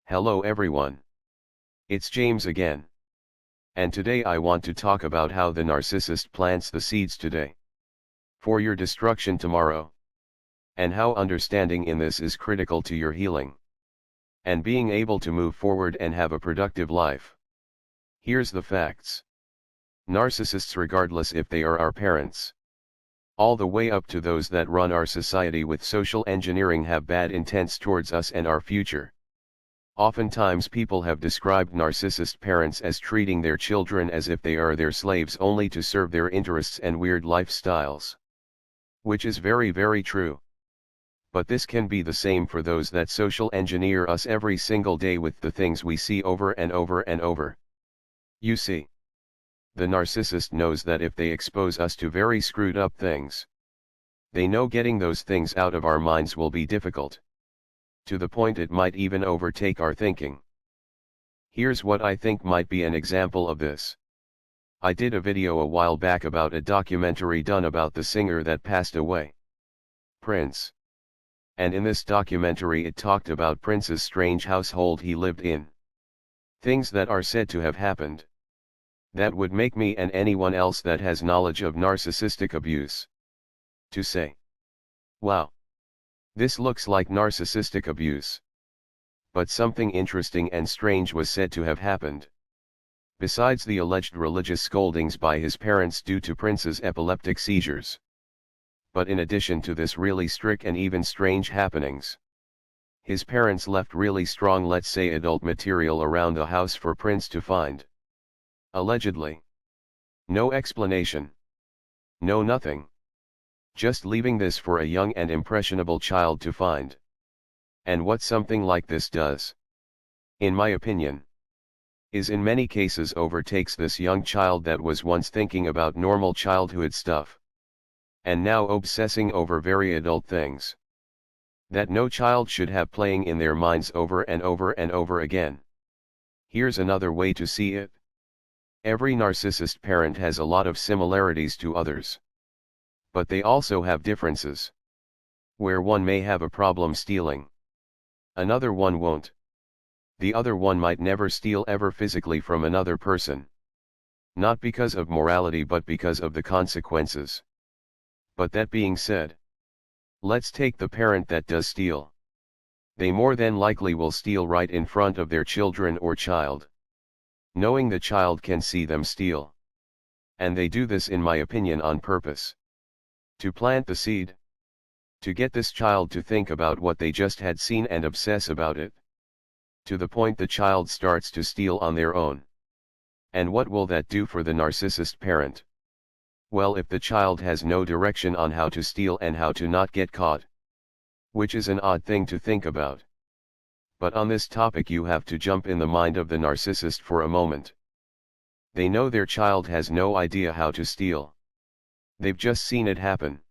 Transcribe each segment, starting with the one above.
Hello everyone. It's James again. And today I want to talk about how the narcissist plants the seeds today for your destruction tomorrow. And how understanding in this is critical to your healing and being able to move forward and have a productive life. Here's the facts. Narcissists, regardless if they are our parents, all the way up to those that run our society with social engineering, have bad intents towards us and our future. Oftentimes people have described narcissist parents as treating their children as if they are their slaves only to serve their interests and weird lifestyles. Which is very, very true. But this can be the same for those that social engineer us every single day with the things we see over and over and over. You see, the narcissist knows that if they expose us to very screwed up things, they know getting those things out of our minds will be difficult. To the point it might even overtake our thinking. Here's what I think might be an example of this. I did a video a while back about a documentary done about the singer that passed away, Prince. And in this documentary it talked about Prince's strange household he lived in. Things that are said to have happened that would make me and anyone else that has knowledge of narcissistic abuse to say, wow, this looks like narcissistic abuse. But something interesting and strange was said to have happened. Besides the alleged religious scoldings by his parents due to Prince's epileptic seizures. But in addition to this really strict and even strange happenings, his parents left really strong, let's say, adult material around the house for Prince to find. Allegedly. No explanation. No nothing. Just leaving this for a young and impressionable child to find. And what something like this does, in my opinion, is in many cases overtakes this young child that was once thinking about normal childhood stuff, and now obsessing over very adult things that no child should have playing in their minds over and over and over again. Here's another way to see it. Every narcissist parent has a lot of similarities to others. But they also have differences. Where one may have a problem stealing, another one won't. The other one might never steal ever physically from another person. Not because of morality but because of the consequences. But that being said, let's take the parent that does steal. They more than likely will steal right in front of their children or child, knowing the child can see them steal. And they do this, in my opinion, on purpose. To plant the seed. To get this child to think about what they just had seen and obsess about it. To the point the child starts to steal on their own. And what will that do for the narcissist parent? Well, if the child has no direction on how to steal and how to not get caught. Which is an odd thing to think about. But on this topic you have to jump in the mind of the narcissist for a moment. They know their child has no idea how to steal. They've just seen it happen.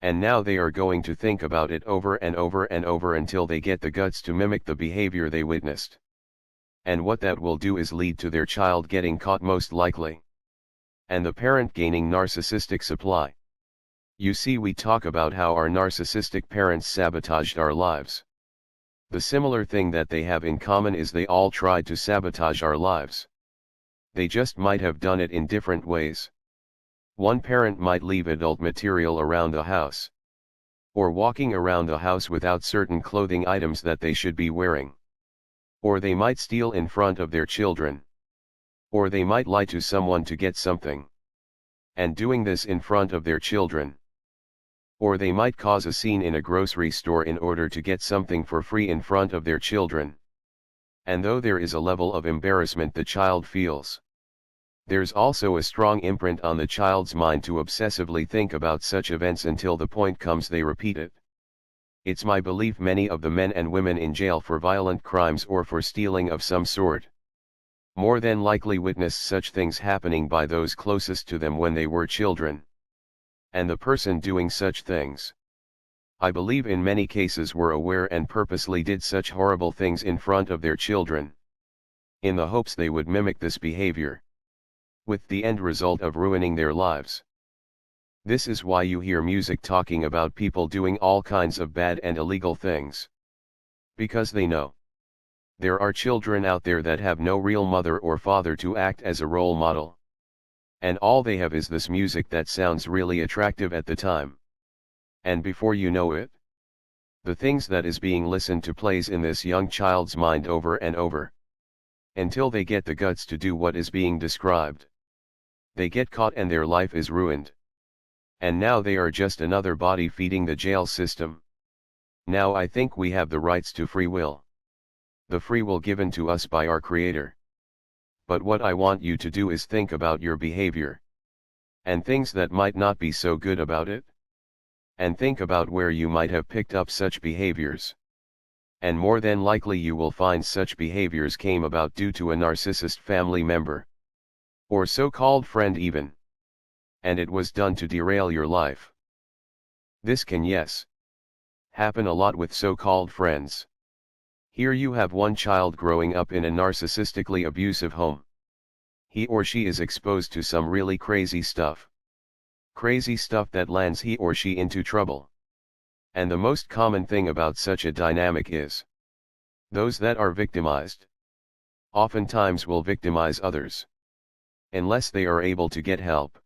And now they are going to think about it over and over and over until they get the guts to mimic the behavior they witnessed. And what that will do is lead to their child getting caught most likely. And the parent gaining narcissistic supply. You see, we talk about how our narcissistic parents sabotaged our lives. The similar thing that they have in common is they all tried to sabotage our lives. They just might have done it in different ways. One parent might leave adult material around the house. Or walking around the house without certain clothing items that they should be wearing. Or they might steal in front of their children. Or they might lie to someone to get something. And doing this in front of their children. Or they might cause a scene in a grocery store in order to get something for free in front of their children. And though there is a level of embarrassment the child feels, there's also a strong imprint on the child's mind to obsessively think about such events until the point comes they repeat it. It's my belief many of the men and women in jail for violent crimes or for stealing of some sort more than likely witnessed such things happening by those closest to them when they were children. And the person doing such things, I believe in many cases, were aware and purposely did such horrible things in front of their children, in the hopes they would mimic this behavior, with the end result of ruining their lives. This is why you hear music talking about people doing all kinds of bad and illegal things. Because they know There are children out there that have no real mother or father to act as a role model. And all they have is this music that sounds really attractive at the time. And before you know it, the things that is being listened to plays in this young child's mind over and over. Until they get the guts to do what is being described. They get caught and their life is ruined. And now they are just another body feeding the jail system. Now I think we have the rights to free will. The free will given to us by our Creator. But what I want you to do is think about your behavior. And things that might not be so good about it. And think about where you might have picked up such behaviors. And more than likely you will find such behaviors came about due to a narcissist family member. Or so-called friend even. And it was done to derail your life. This can, yes, happen a lot with so-called friends. Here you have one child growing up in a narcissistically abusive home. He or she is exposed to some really crazy stuff. Crazy stuff that lands he or she into trouble. And the most common thing about such a dynamic is those that are victimized oftentimes will victimize others. Unless they are able to get help.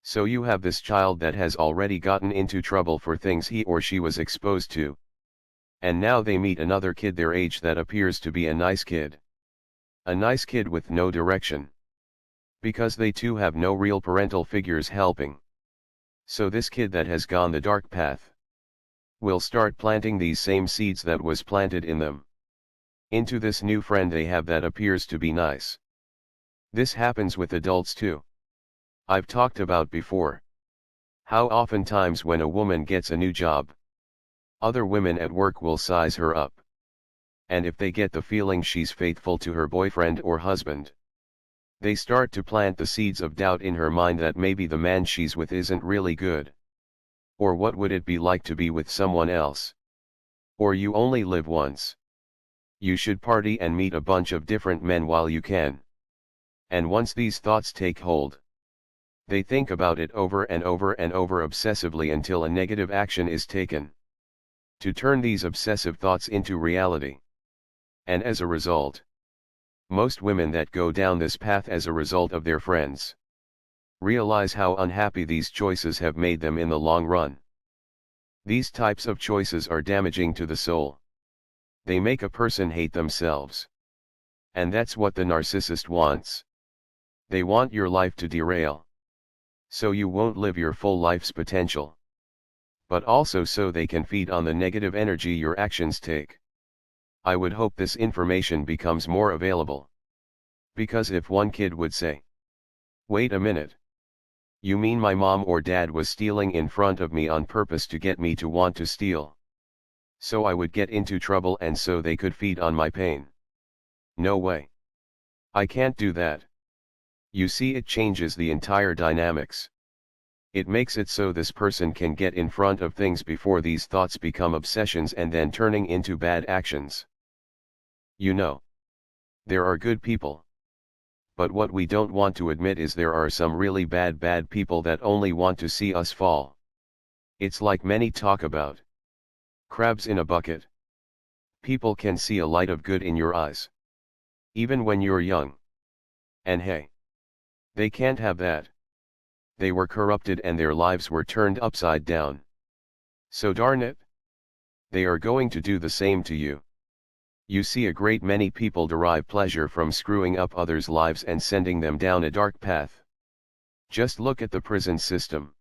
So you have this child that has already gotten into trouble for things he or she was exposed to. And now they meet another kid their age that appears to be a nice kid. A nice kid with no direction. Because they too have no real parental figures helping. So this kid that has gone the dark path will start planting these same seeds that was planted in them. Into this new friend they have that appears to be nice. This happens with adults too. I've talked about before how oftentimes when a woman gets a new job, other women at work will size her up. And if they get the feeling she's faithful to her boyfriend or husband, they start to plant the seeds of doubt in her mind that maybe the man she's with isn't really good. Or what would it be like to be with someone else? Or you only live once. You should party and meet a bunch of different men while you can. And once these thoughts take hold, they think about it over and over and over obsessively until a negative action is taken to turn these obsessive thoughts into reality. And as a result, most women that go down this path as a result of their friends realize how unhappy these choices have made them in the long run. These types of choices are damaging to the soul. They make a person hate themselves. And that's what the narcissist wants. They want your life to derail. So you won't live your full life's potential. But also so they can feed on the negative energy your actions take. I would hope this information becomes more available. Because if one kid would say, "Wait a minute. You mean my mom or dad was stealing in front of me on purpose to get me to want to steal? So I would get into trouble and so they could feed on my pain. No way. I can't do that." You see, it changes the entire dynamics. It makes it so this person can get in front of things before these thoughts become obsessions and then turning into bad actions. You know, there are good people. But what we don't want to admit is there are some really bad people that only want to see us fall. It's like many talk about crabs in a bucket. People can see a light of good in your eyes. Even when you're young. And hey, they can't have that. They were corrupted and their lives were turned upside down. So darn it. They are going to do the same to you. You see, a great many people derive pleasure from screwing up others' lives and sending them down a dark path. Just look at the prison system.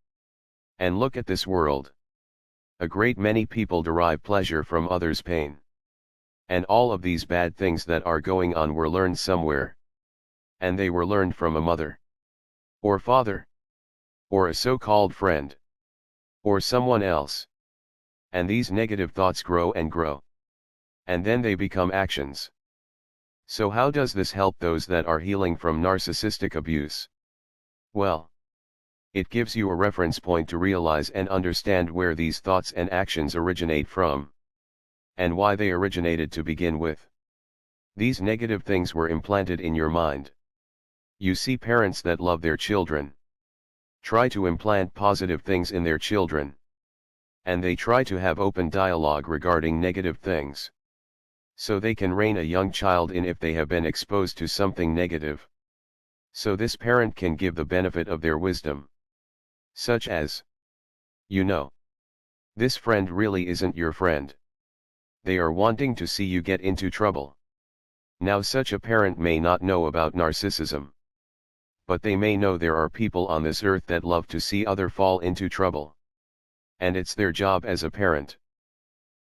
And look at this world. A great many people derive pleasure from others' pain. And all of these bad things that are going on were learned somewhere. And they were learned from a mother. Or father. Or a so-called friend. Or someone else. And these negative thoughts grow and grow. And then they become actions. So how does this help those that are healing from narcissistic abuse? Well, it gives you a reference point to realize and understand where these thoughts and actions originate from. And why they originated to begin with. These negative things were implanted in your mind. You see, parents that love their children try to implant positive things in their children. And they try to have open dialogue regarding negative things. So they can rein a young child in if they have been exposed to something negative. So this parent can give the benefit of their wisdom. Such as, you know, this friend really isn't your friend. They are wanting to see you get into trouble. Now such a parent may not know about narcissism. But they may know there are people on this earth that love to see other fall into trouble. And it's their job as a parent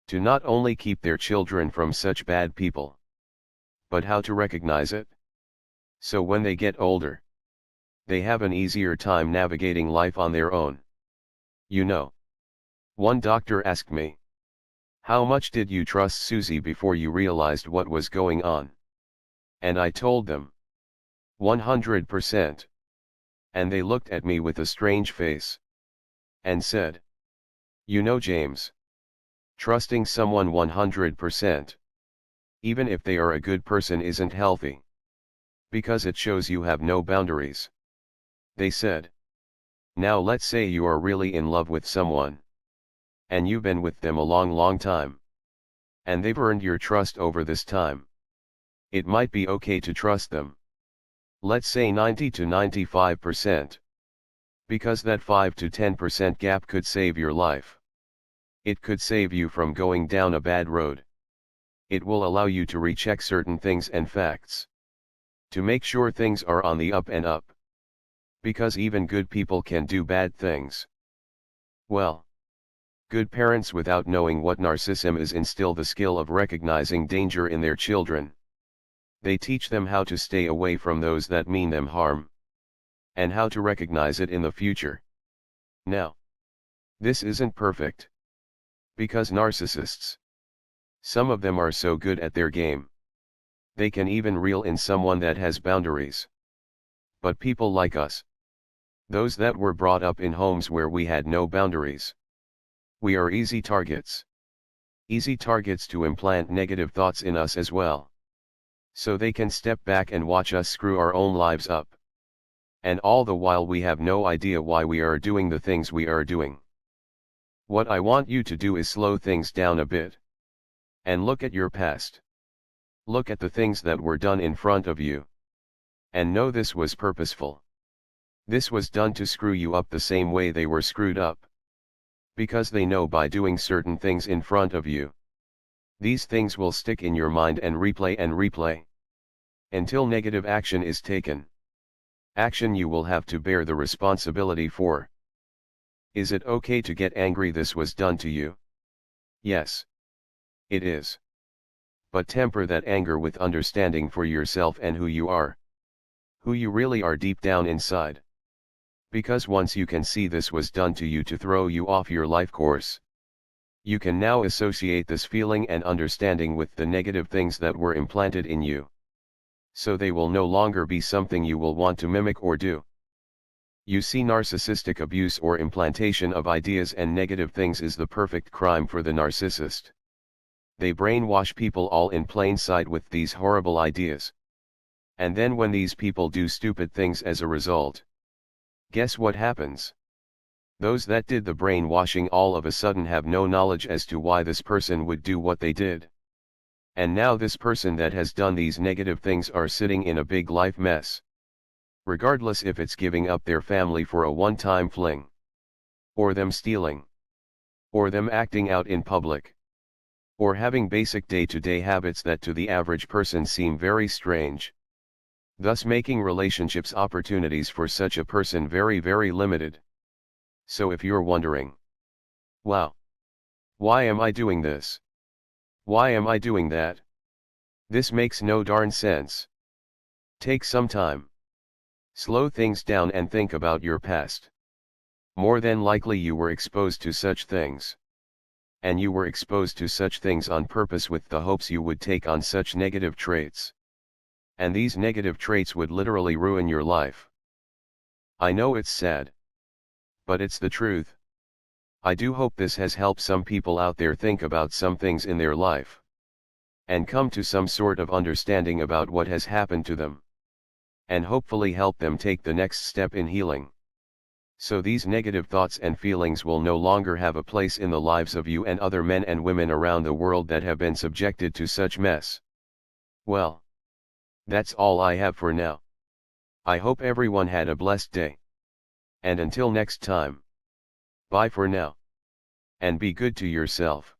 to not only keep their children from such bad people, but how to recognize it. So when they get older, they have an easier time navigating life on their own. You know, one doctor asked me, "How much did you trust Susie before you realized what was going on?" And I told them, 100%. And they looked at me with a strange face and said, "You know, James, trusting someone 100%, even if they are a good person, isn't healthy. Because it shows you have no boundaries." They said, "Now let's say you are really in love with someone. And you've been with them a long time. And they've earned your trust over this time. It might be okay to trust them. Let's say 90 to 95%. Because that 5 to 10% gap could save your life. It could save you from going down a bad road. It will allow you to recheck certain things and facts. To make sure things are on the up and up. Because even good people can do bad things. Well, good parents, without knowing what narcissism is, instill the skill of recognizing danger in their children. They teach them how to stay away from those that mean them harm. And how to recognize it in the future. Now, this isn't perfect. Because narcissists, some of them are so good at their game, they can even reel in someone that has boundaries. But people like us, those that were brought up in homes where we had no boundaries, we are easy targets. Easy targets to implant negative thoughts in us as well. So they can step back and watch us screw our own lives up. And all the while we have no idea why we are doing the things we are doing. What I want you to do is slow things down a bit. And look at your past. Look at the things that were done in front of you. And know this was purposeful. This was done to screw you up the same way they were screwed up. Because they know by doing certain things in front of you, these things will stick in your mind and replay. Until negative action is taken. Action you will have to bear the responsibility for. Is it okay to get angry this was done to you? Yes. It is. But temper that anger with understanding for yourself and who you are. Who you really are deep down inside. Because once you can see this was done to you to throw you off your life course, you can now associate this feeling and understanding with the negative things that were implanted in you. So they will no longer be something you will want to mimic or do. You see, narcissistic abuse or implantation of ideas and negative things is the perfect crime for the narcissist. They brainwash people all in plain sight with these horrible ideas. And then when these people do stupid things as a result, guess what happens? Those that did the brainwashing all of a sudden have no knowledge as to why this person would do what they did. And now this person that has done these negative things are sitting in a big life mess. Regardless if it's giving up their family for a one-time fling, or them stealing, or them acting out in public, or having basic day-to-day habits that to the average person seem very strange. Thus making relationships opportunities for such a person very limited. So if you're wondering, wow, why am I doing this? Why am I doing that? This makes no darn sense. Take some time. Slow things down and think about your past. More than likely you were exposed to such things. And you were exposed to such things on purpose with the hopes you would take on such negative traits. And these negative traits would literally ruin your life. I know it's sad. But it's the truth. I do hope this has helped some people out there think about some things in their life. And come to some sort of understanding about what has happened to them. And hopefully help them take the next step in healing. So these negative thoughts and feelings will no longer have a place in the lives of you and other men and women around the world that have been subjected to such mess. Well, that's all I have for now. I hope everyone had a blessed day. And until next time. Bye for now. And be good to yourself.